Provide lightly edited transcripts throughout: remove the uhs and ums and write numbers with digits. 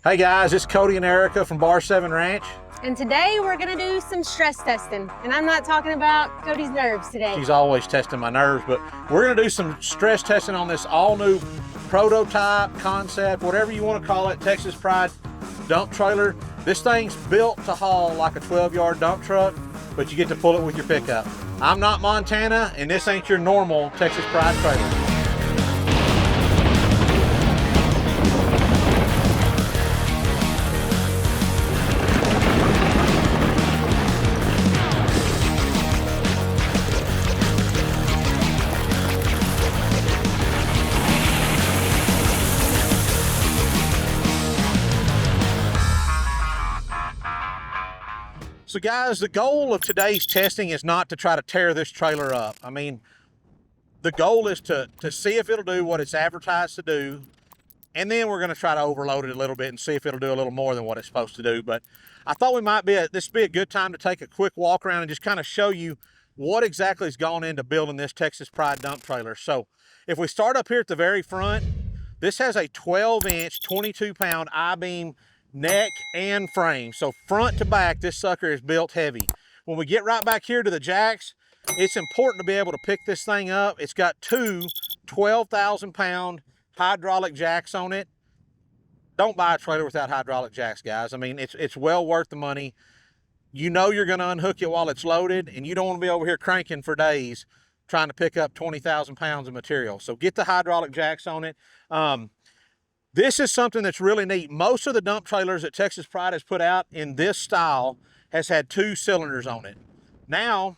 Hey guys, it's Cody and Erika from Bar 7 Ranch. And today we're gonna do some stress testing. And I'm not talking about Cody's nerves today. She's always testing my nerves, but we're gonna do some stress testing on this all new prototype, concept, whatever you wanna call it, Texas Pride dump trailer. This thing's built to haul like a 12-yard dump truck, but you get to pull it with your pickup. I'm not Montana, and this ain't your normal Texas Pride trailer. So guys, the goal of today's testing is not to try to tear this trailer up. I mean, the goal is to see if it'll do what it's advertised to do, and then we're gonna try to overload it a little bit and see if it'll do a little more than what it's supposed to do. But I thought this would be a good time to take a quick walk around and just kind of show you what exactly has gone into building this Texas Pride dump trailer. So if we start up here at the very front, this has a 12-inch, 22-pound I-beam neck and frame. So front to back, this sucker is built heavy. When we get right back here to the jacks, it's important to be able to pick this thing up. It's got two 12,000-pound hydraulic jacks on it. Don't buy a trailer without hydraulic jacks, guys. I mean, it's well worth the money. You know you're going to unhook it while it's loaded, and you don't want to be over here cranking for days trying to pick up 20,000 pounds of material. So get the hydraulic jacks on it. This is something that's really neat. Most of the dump trailers that Texas Pride has put out in this style has had 2 cylinders on it. Now,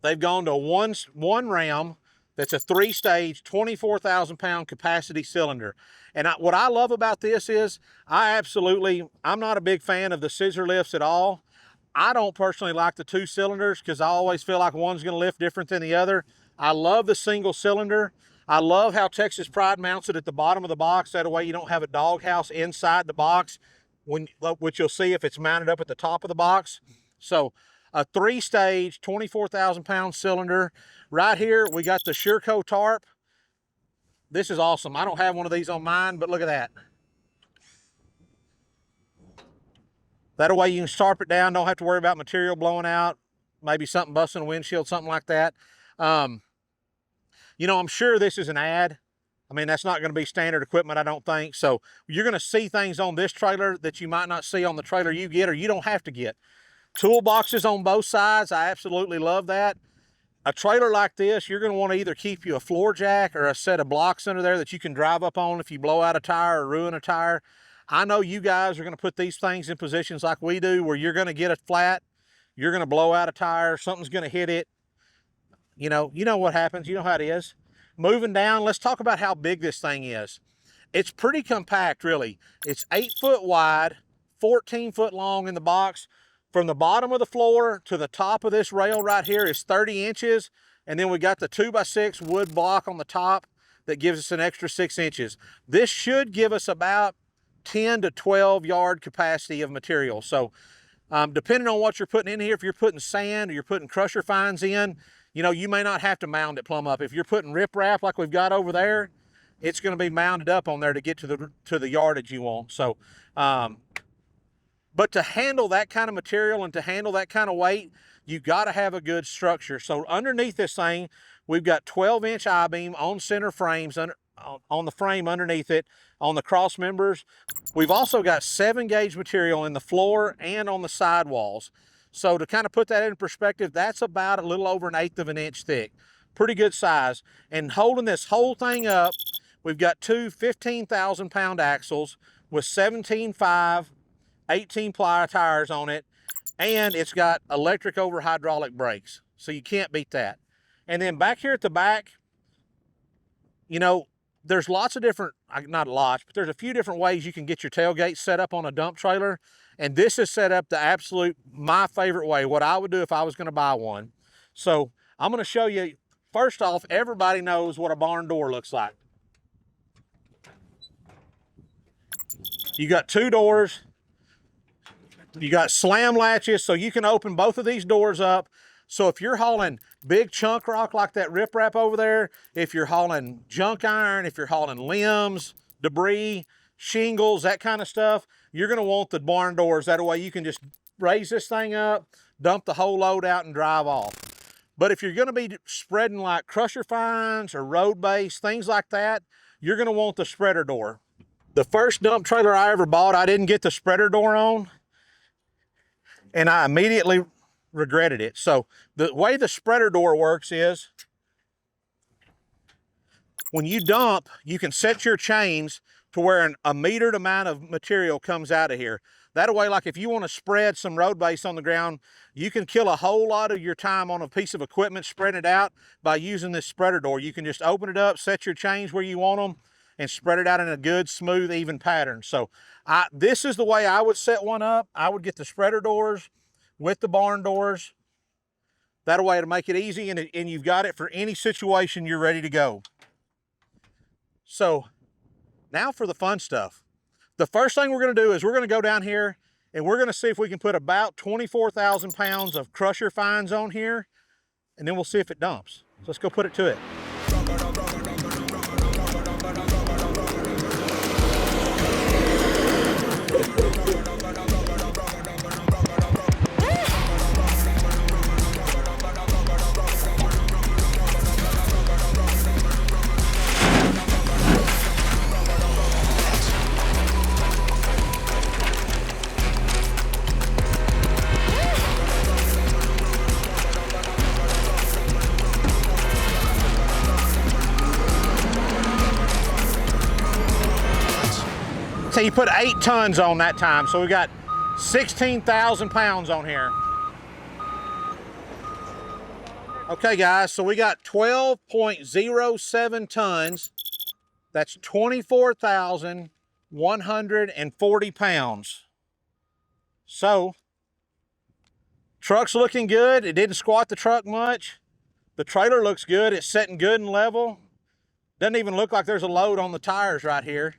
they've gone to one ram that's a 3-stage, 24,000-pound capacity cylinder. And what I love about this is I'm not a big fan of the scissor lifts at all. I don't personally like the 2 cylinders because I always feel like one's going to lift different than the other. I love the single cylinder. I love how Texas Pride mounts it at the bottom of the box. That way you don't have a doghouse inside the box, which you'll see if it's mounted up at the top of the box. So a 3-stage, 24,000-pound cylinder. Right here, we got the Shureco tarp. This is awesome. I don't have one of these on mine, but look at that. That way you can tarp it down, don't have to worry about material blowing out, maybe something busting a windshield, something like that. You know, I'm sure this is an ad. I mean, that's not going to be standard equipment, I don't think. So you're going to see things on this trailer that you might not see on the trailer you get or you don't have to get. Toolboxes on both sides. I absolutely love that. A trailer like this, you're going to want to either keep you a floor jack or a set of blocks under there that you can drive up on if you blow out a tire or ruin a tire. I know you guys are going to put these things in positions like we do where you're going to get it flat, you're going to blow out a tire, something's going to hit it. You know what happens. You know how it is. Moving down, let's talk about how big this thing is. It's pretty compact, really. It's 8 foot wide, 14 foot long in the box. From the bottom of the floor to the top of this rail right here is 30 inches. And then we got the 2x6 wood block on the top that gives us an extra 6 inches. This should give us about 10 to 12 yard capacity of material. So depending on what you're putting in here, if you're putting sand or you're putting crusher fines in, you may not have to mound it plumb up. If you're putting riprap like we've got over there, it's going to be mounded up on there to get to the yardage you want. So, but to handle that kind of material and to handle that kind of weight, you got to have a good structure. So underneath this thing, we've got 12-inch I-beam on center frames on the frame underneath it, on the cross members. We've also got 7-gauge material in the floor and on the sidewalls. So to kind of put that in perspective, that's about a little over 1/8 of an inch thick. Pretty good size. And holding this whole thing up, we've got 2 15,000-pound axles with 17.5, 18-ply tires on it, and it's got electric over hydraulic brakes. So you can't beat that. And then back here at the back, there's lots of different, not lots, but there's a few different ways you can get your tailgate set up on a dump trailer. And this is set up my favorite way, what I would do if I was going to buy one. So I'm going to show you, first off, everybody knows what a barn door looks like. You got 2 doors. You got slam latches, so you can open both of these doors up. So if you're hauling big chunk rock like that riprap over there, if you're hauling junk iron, if you're hauling limbs, debris, shingles, that kind of stuff, you're gonna want the barn doors. That way you can just raise this thing up, dump the whole load out and drive off. But if you're gonna be spreading like crusher fines or road base, things like that, you're gonna want the spreader door. The first dump trailer I ever bought, I didn't get the spreader door on, and I immediately regretted it. So the way the spreader door works is, when you dump, you can set your chains to where a metered amount of material comes out of here. That way, like if you want to spread some road base on the ground, you can kill a whole lot of your time on a piece of equipment spreading it out by using this spreader door. You can just open it up, set your chains where you want them, and spread it out in a good, smooth, even pattern. So this is the way I would set one up. I would get the spreader doors with the barn doors. That way it'll make it easy, and you've got it for any situation you're ready to go. So now for the fun stuff. The first thing we're gonna do is we're gonna go down here and we're gonna see if we can put about 24,000 pounds of crusher fines on here, and then we'll see if it dumps. So let's go put it to it. So you put 8 tons on that time, so we got 16,000 pounds on here. Okay guys, so we got 12.07 tons. That's 24,140 pounds. So, truck's looking good. It didn't squat the truck much. The trailer looks good. It's sitting good and level. Doesn't even look like there's a load on the tires right here.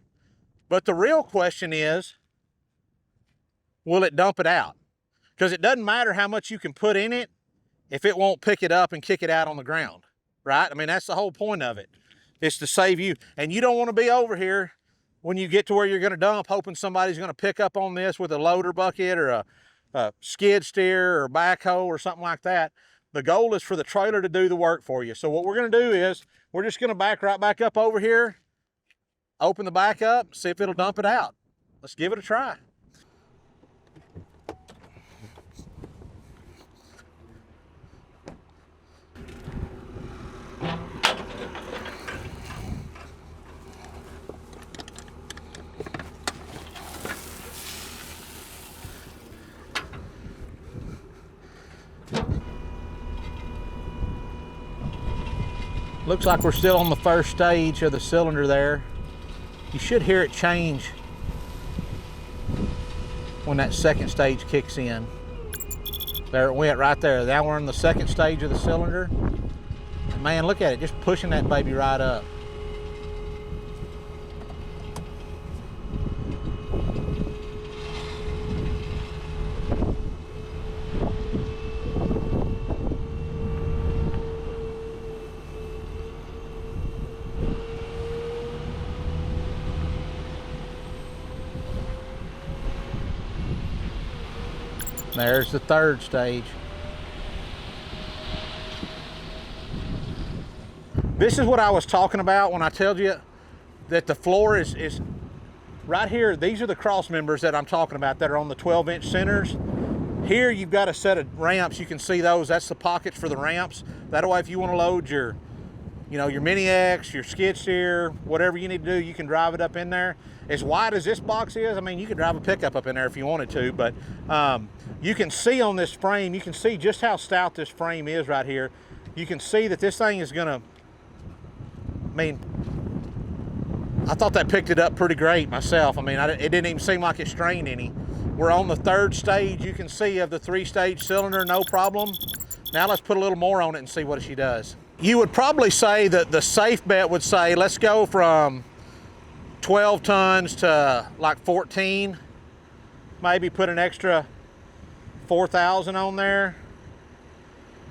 But the real question is, will it dump it out? Because it doesn't matter how much you can put in it if it won't pick it up and kick it out on the ground, right? I mean, that's the whole point of it. It's to save you. And you don't want to be over here when you get to where you're going to dump, hoping somebody's going to pick up on this with a loader bucket or a skid steer or backhoe or something like that. The goal is for the trailer to do the work for you. So what we're going to do is we're just going to back right back up over here, open the back up, see if it'll dump it out. Let's give it a try. Looks like we're still on the first stage of the cylinder there. You should hear it change when that second stage kicks in. There it went right there. Now we're in the second stage of the cylinder. And man, look at it, just pushing that baby right up. There's the third stage. This is what I was talking about when I told you that the floor is right here. These are the cross members that I'm talking about that are on the 12-inch centers. Here you've got a set of ramps. You can see those. That's the pockets for the ramps. That way if you want to load your, your Mini X, your skid steer, whatever you need to do, you can drive it up in there. As wide as this box is, I mean, you could drive a pickup up in there if you wanted to, but you can see on this frame, you can see just how stout this frame is right here. You can see that this thing is gonna, I mean, I thought that picked it up pretty great myself. I mean, it didn't even seem like it strained any. We're on the third stage, you can see, of the 3-stage cylinder, no problem. Now let's put a little more on it and see what she does. You would probably say that the safe bet would say, let's go from 12 tons to like 14, maybe put an extra 4,000 on there.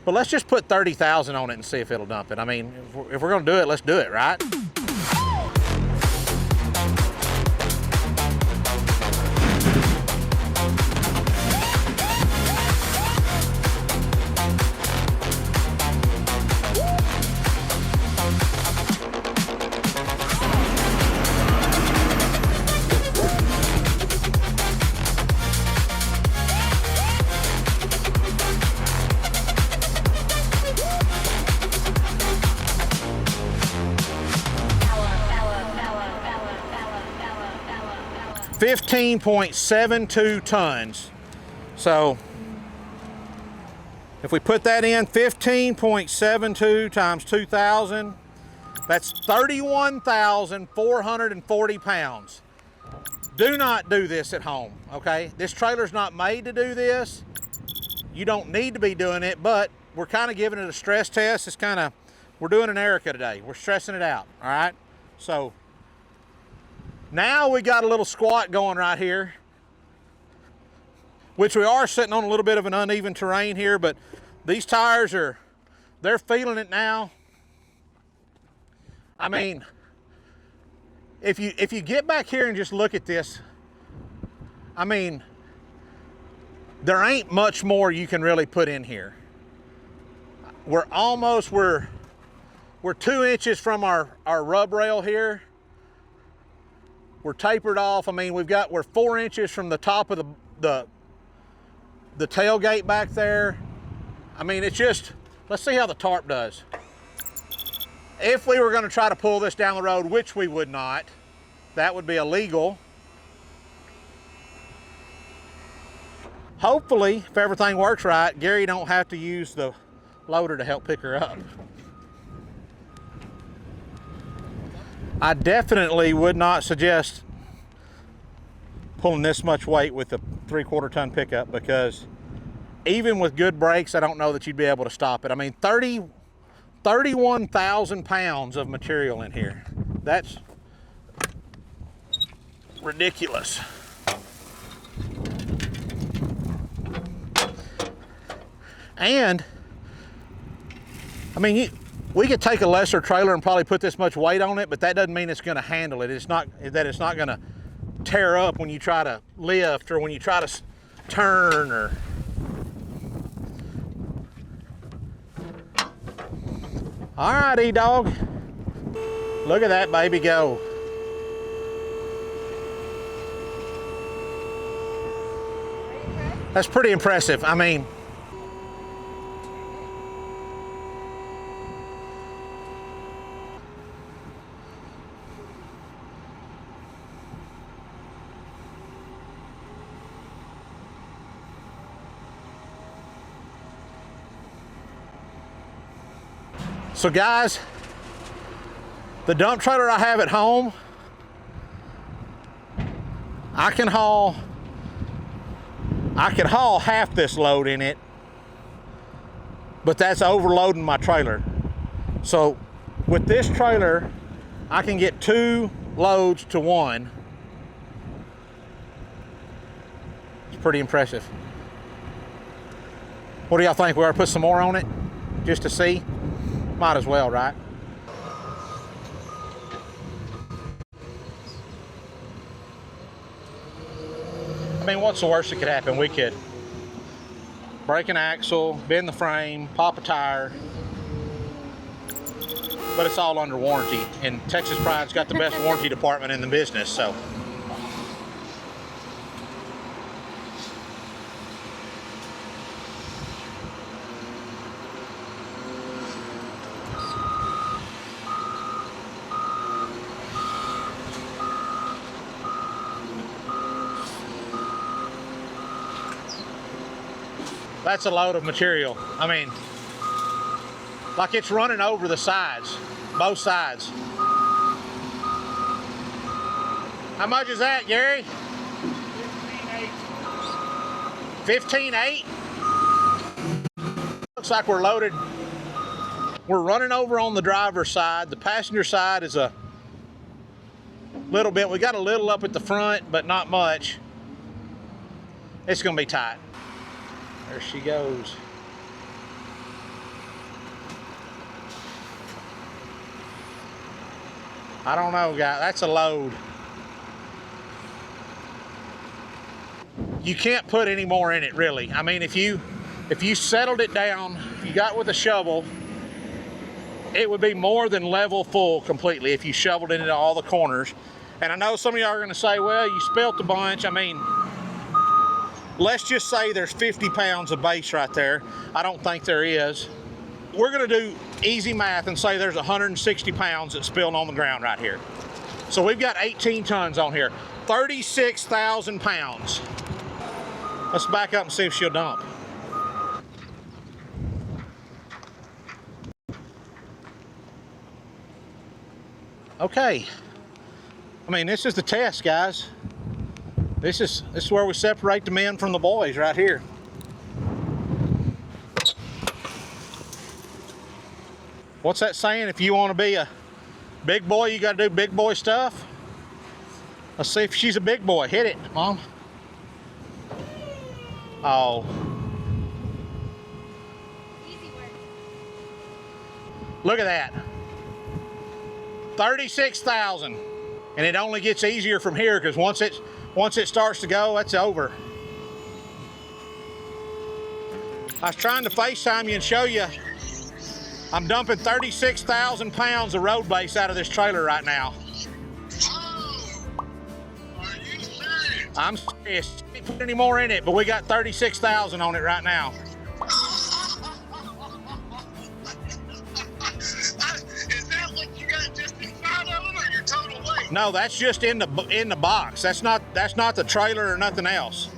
But let's just put 30,000 on it and see if it'll dump it. I mean, if we're gonna do it, let's do it, right? 15.72 tons. So if we put that in, 15.72 times 2,000, that's 31,440 pounds. Do not do this at home, okay? This trailer's not made to do this. You don't need to be doing it, but we're kind of giving it a stress test. It's kind of, we're doing an Erika today. We're stressing it out, all right? So now we got a little squat going right here, which we are sitting on a little bit of an uneven terrain here, but these tires they're feeling it now. I mean, if you get back here and just look at this, I mean, there ain't much more you can really put in here. We're 2 inches from our rub rail here. We're tapered off. I mean, we're 4 inches from the top of the tailgate back there. I mean, it's just, let's see how the tarp does. If we were gonna try to pull this down the road, which we would not, that would be illegal. Hopefully, if everything works right, Gary don't have to use the loader to help pick her up. I definitely would not suggest pulling this much weight with a 3/4 ton pickup, because even with good brakes, I don't know that you'd be able to stop it. I mean, 31,000 pounds of material in here. That's ridiculous. And I mean, we could take a lesser trailer and probably put this much weight on it, but that doesn't mean it's going to handle it. It's not going to tear up when you try to lift or when you try to turn or. All right, E-Dog. Look at that baby go. That's pretty impressive. I mean, so guys, the dump trailer I have at home, I can haul half this load in it, but that's overloading my trailer. So with this trailer, I can get 2 loads to 1. It's pretty impressive. What do y'all think? We ought to put some more on it just to see? Might as well, right? I mean, what's the worst that could happen? We could break an axle, bend the frame, pop a tire, but it's all under warranty. And Texas Pride's got the best warranty department in the business, so. That's a load of material. I mean, like it's running over the sides, both sides. How much is that, Gary? 15.8. Looks like we're loaded. We're running over on the driver's side. The passenger side is a little bit. We got a little up at the front, but not much. It's gonna be tight. There she goes. I don't know, guys. That's a load. You can't put any more in it, really. I mean, if you settled it down, if you got with a shovel, it would be more than level full completely if you shoveled it into all the corners. And I know some of y'all are gonna say, well, you spelt a bunch. I mean, let's just say there's 50 pounds of base right there. I don't think there is. We're gonna do easy math and say there's 160 pounds that's spilled on the ground right here. So we've got 18 tons on here. 36,000 pounds. Let's back up and see if she'll dump. Okay. I mean, this is the test, guys. This is where we separate the men from the boys right here. What's that saying? If you want to be a big boy, you got to do big boy stuff. Let's see if she's a big boy. Hit it, Mom. Oh. Easy work. Look at that. 36,000. And it only gets easier from here because once it starts to go, that's over. I was trying to FaceTime you and show you I'm dumping 36,000 pounds of road base out of this trailer right now. Oh, are you serious? I'm serious. Can't put any more in it, but we got 36,000 on it right now. Is that what you got just inside of it, or your total weight? No, that's just in the box. That's not the trailer or nothing else.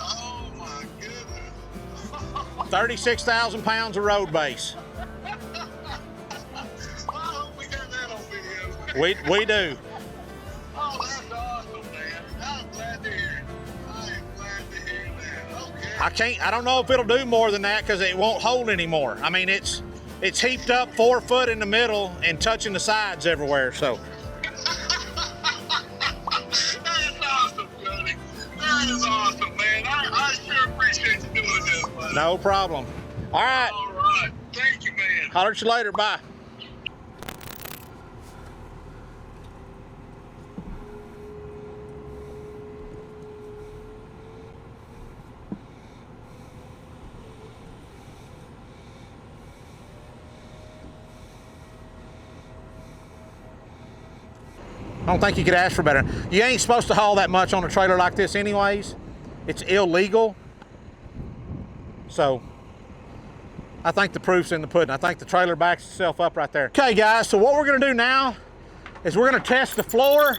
Oh my goodness. 36,000 pounds of road base. I hope we got that on video. We do. Oh, that's awesome, man. I'm glad to hear it. I am glad to hear that. Okay. I don't know if it'll do more than that because it won't hold anymore. I mean, it's heaped up 4 foot in the middle and touching the sides everywhere, so. That's awesome, Cody. That is awesome, man. I sure appreciate you doing this, buddy. No problem. All right. All right. Thank you, man. Holler at you later. Bye. I don't think you could ask for better. You ain't supposed to haul that much on a trailer like this anyways. It's illegal. So I think the proof's in the pudding. I think the trailer backs itself up right there. Okay guys, so what we're gonna do now is we're gonna test the floor.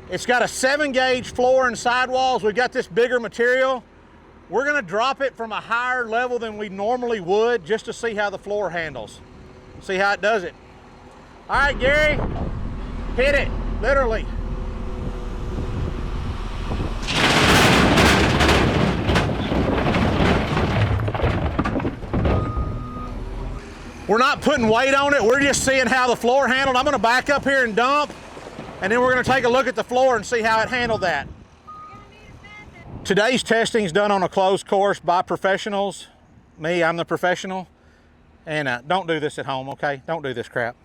It's got a 7-gauge floor and sidewalls. We've got this bigger material. We're gonna drop it from a higher level than we normally would just to see how the floor handles. See how it does it. All right, Gary, hit it, literally. We're not putting weight on it, we're just seeing how the floor handled. I'm gonna back up here and dump, and then we're gonna take a look at the floor and see how it handled that. Today's testing is done on a closed course by professionals. Me, I'm the professional. And don't do this at home, okay? Don't do this crap.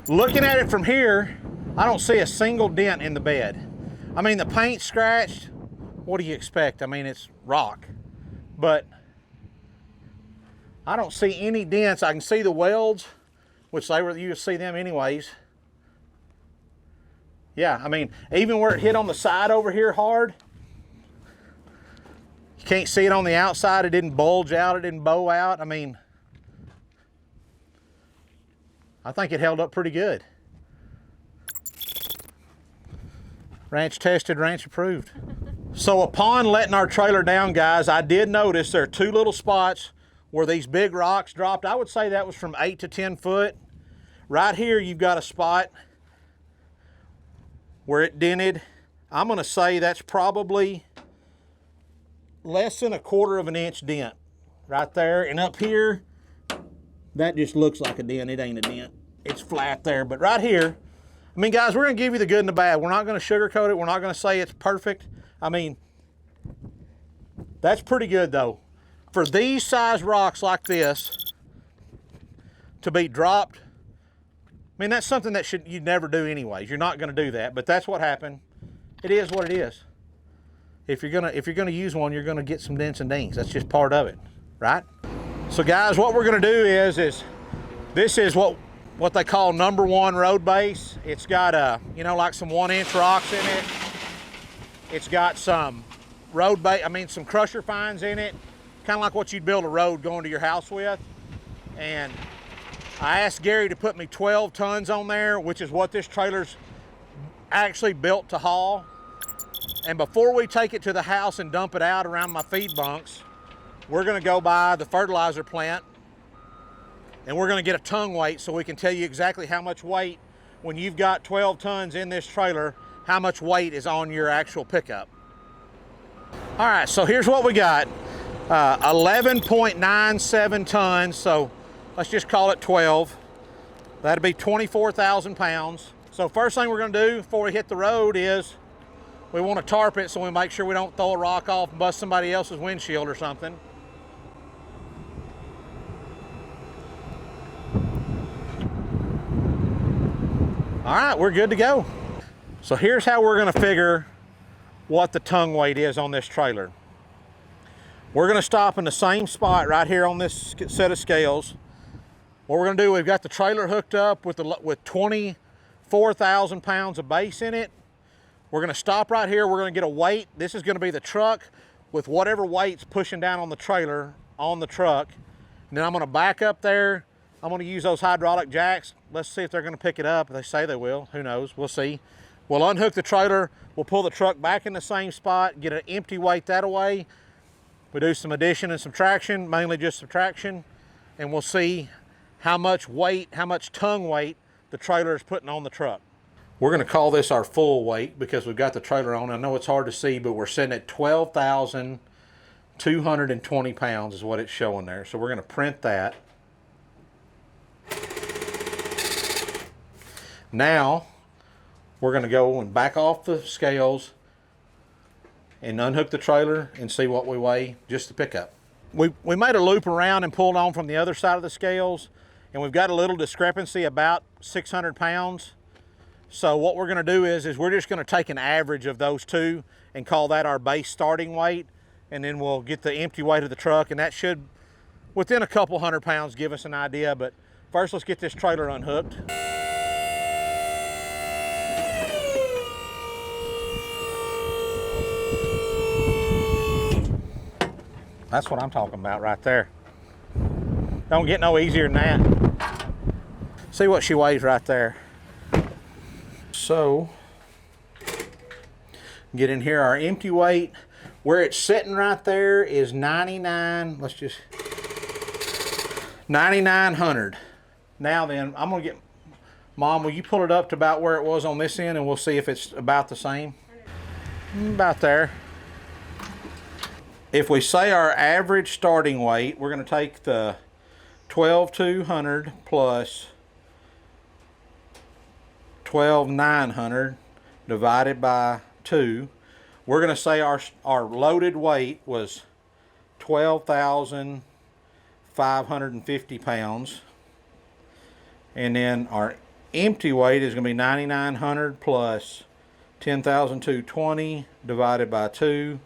Looking at it from here, I don't see a single dent in the bed. I mean, the paint's scratched. What do you expect? I mean, it's rock. But I don't see any dents. I can see the welds, which you see them anyways. Yeah, I mean, even where it hit on the side over here hard, you can't see it on the outside. It didn't bulge out. It didn't bow out. I mean, I think it held up pretty good. Ranch tested, ranch approved. So upon letting our trailer down, guys, I did notice there are 2 little spots where these big rocks dropped. I would say that was from 8 to 10 foot. Right here, you've got a spot where it dented. I'm gonna say that's probably less than 1/4 of an inch dent right there. And up here, that just looks like a dent. It ain't a dent. It's flat there. But right here, I mean, guys, we're gonna give you the good and the bad. We're not gonna sugarcoat it. We're not gonna say it's perfect. I mean, that's pretty good though. For these size rocks like this to be dropped, I mean, that's something that you'd never do anyways. You're not gonna do that, but that's what happened. It is what it is. If you're gonna use one, you're gonna get some dents and dings. That's just part of it, right? So guys, what we're gonna do is this is what they call #1 road base. It's got like some 1-inch rocks in it. It's got some some crusher fines in it, kind of like what you'd build a road going to your house with. And I asked Gary to put me 12 tons on there, which is what this trailer's actually built to haul. And before we take it to the house and dump it out around my feed bunks, we're gonna go by the fertilizer plant and we're gonna get a ton weight so we can tell you exactly how much weight, when you've got 12 tons in this trailer, how much weight is on your actual pickup. All right, so here's what we got. 11.97 tons, so let's just call it 12. That'd be 24,000 pounds. So first thing we're gonna do before we hit the road is we wanna tarp it so we make sure we don't throw a rock off and bust somebody else's windshield or something. All right, we're good to go. So here's how we're gonna figure what the tongue weight is on this trailer. We're gonna stop in the same spot right here on this set of scales. What we're gonna do, we've got the trailer hooked up with 24,000 pounds of base in it. We're gonna stop right here. We're gonna get a weight. This is gonna be the truck with whatever weight's pushing down on the trailer on the truck. And then I'm gonna back up there. I'm gonna use those hydraulic jacks. Let's see if they're gonna pick it up. They say they will, who knows, we'll see. We'll unhook the trailer. We'll pull the truck back in the same spot, get an empty weight that away. We do some addition and subtraction, mainly just subtraction, and we'll see how much weight, how much tongue weight the trailer is putting on the truck. We're gonna call this our full weight because we've got the trailer on. I know it's hard to see, but we're sitting at 12,220 pounds is what it's showing there. So we're gonna print that. Now, we're gonna go and back off the scales and unhook the trailer and see what we weigh, just the pickup. We made a loop around and pulled on from the other side of the scales, and we've got a little discrepancy, about 600 pounds. So what we're gonna do is we're just gonna take an average of those two and call that our base starting weight, and then we'll get the empty weight of the truck, and that should, within a couple hundred pounds, give us an idea. But first, let's get this trailer unhooked. That's what I'm talking about right there. Don't get no easier than that. See what she weighs right there. So, get in here, our empty weight. Where it's sitting right there is 9,900. Now then, I'm gonna get, Mom, will you pull it up to about where it was on this end and we'll see if it's about the same? About there. If we say our average starting weight, we're going to take the 12,200 plus 12,900 divided by 2. We're going to say our loaded weight was 12,550 pounds. And then our empty weight is going to be 9,900 plus 10,220 divided by 2.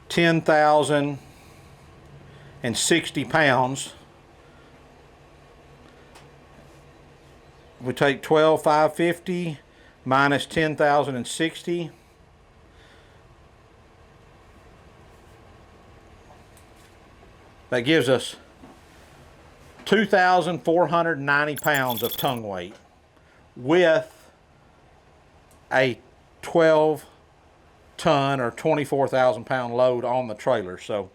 10,060 pounds. We take 12,550 minus 10,060. That gives us 2,490 pounds of tongue weight with a 12 ton or 24,000 pound load on the trailer. So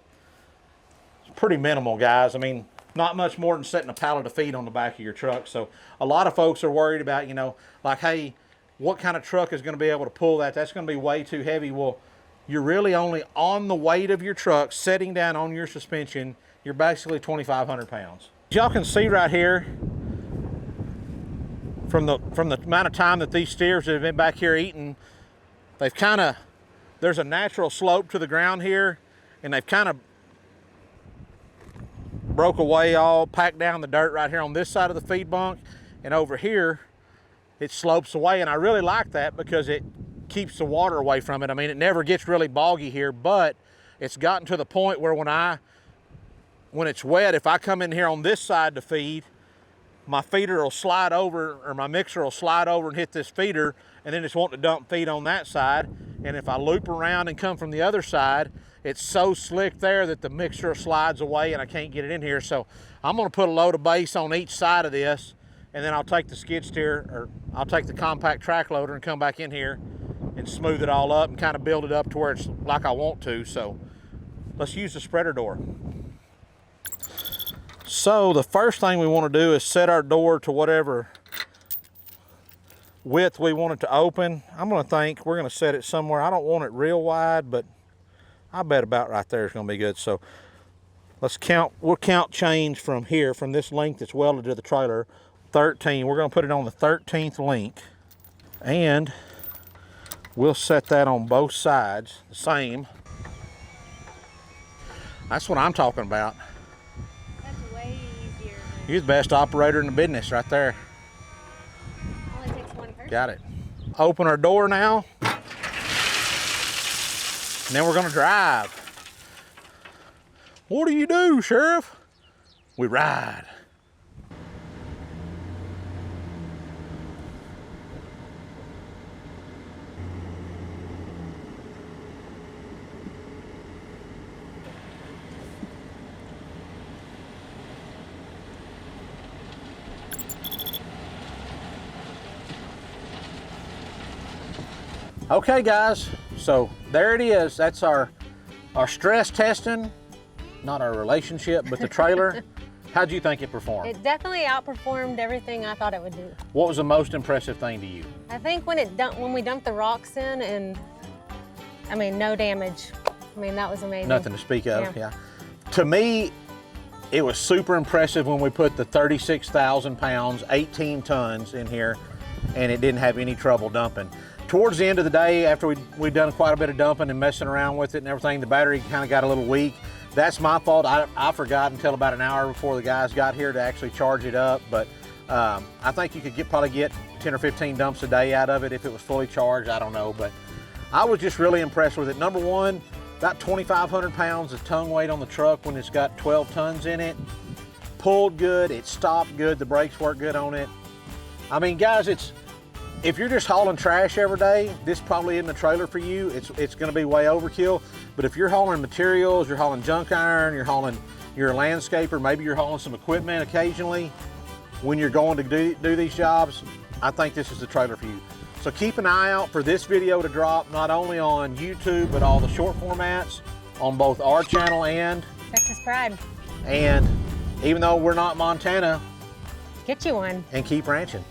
it's pretty minimal, guys. I mean, not much more than setting a pallet of feed on the back of your truck. So a lot of folks are worried about, you know, like, hey, what kind of truck is going to be able to pull that? That's going to be way too heavy. Well, you're really only on the weight of your truck, setting down on your suspension, you're basically 2,500 pounds. Y'all can see right here from the amount of time that these steers have been back here eating, they've kind of, there's a natural slope to the ground here, and they've kind of broke away, all packed down the dirt right here on this side of the feed bunk, and over here it slopes away. And I really like that because it keeps the water away from it. I mean, it never gets really boggy here, but it's gotten to the point where when it's wet, if I come in here on this side to feed, my feeder will slide over, or my mixer will slide over and hit this feeder, and then it's wanting to dump feed on that side. And if I loop around and come from the other side, it's so slick there that the mixture slides away and I can't get it in here. So I'm gonna put a load of base on each side of this, and then I'll take the skid steer, or I'll take the compact track loader and come back in here and smooth it all up and kind of build it up to where it's like I want to. So let's use the spreader door. So the first thing we want to do is set our door to whatever width we want it to open. I'm going to think we're going to set it somewhere. I don't want it real wide, but I bet about right there is going to be good. So let's count. We'll count change from here, from this link that's welded to the trailer. 13. We're going to put it on the 13th link, and we'll set that on both sides the same. That's what I'm talking about. That's way easier. You're the best operator in the business right there. Only takes one person. Got it. Open our door now. And then we're gonna drive. What do you do, Sheriff? We ride. Okay guys, so there it is. That's our stress testing, not our relationship, but the trailer. How'd you think it performed? It definitely outperformed everything I thought it would do. What was the most impressive thing to you? I think when we dumped the rocks in, and I mean, no damage. I mean, that was amazing. Nothing to speak of, yeah. To me, it was super impressive when we put the 36,000 pounds, 18 tons in here, and it didn't have any trouble dumping. Towards the end of the day, after we'd done quite a bit of dumping and messing around with it and everything, the battery kind of got a little weak. That's my fault. I forgot until about an hour before the guys got here to actually charge it up. But I think you could probably get 10 or 15 dumps a day out of it if it was fully charged. I don't know, but I was just really impressed with it. Number one, about 2,500 pounds of tongue weight on the truck when it's got 12 tons in it. Pulled good, it stopped good, the brakes work good on it. I mean, guys, if you're just hauling trash every day, this probably isn't a trailer for you. It's going to be way overkill. But if you're hauling materials, you're hauling junk iron, you're a landscaper, maybe you're hauling some equipment occasionally when you're going to do these jobs, I think this is the trailer for you. So keep an eye out for this video to drop, not only on YouTube, but all the short formats on both our channel and Texas Pride. And even though we're not Montana, Get you one. and keep ranching.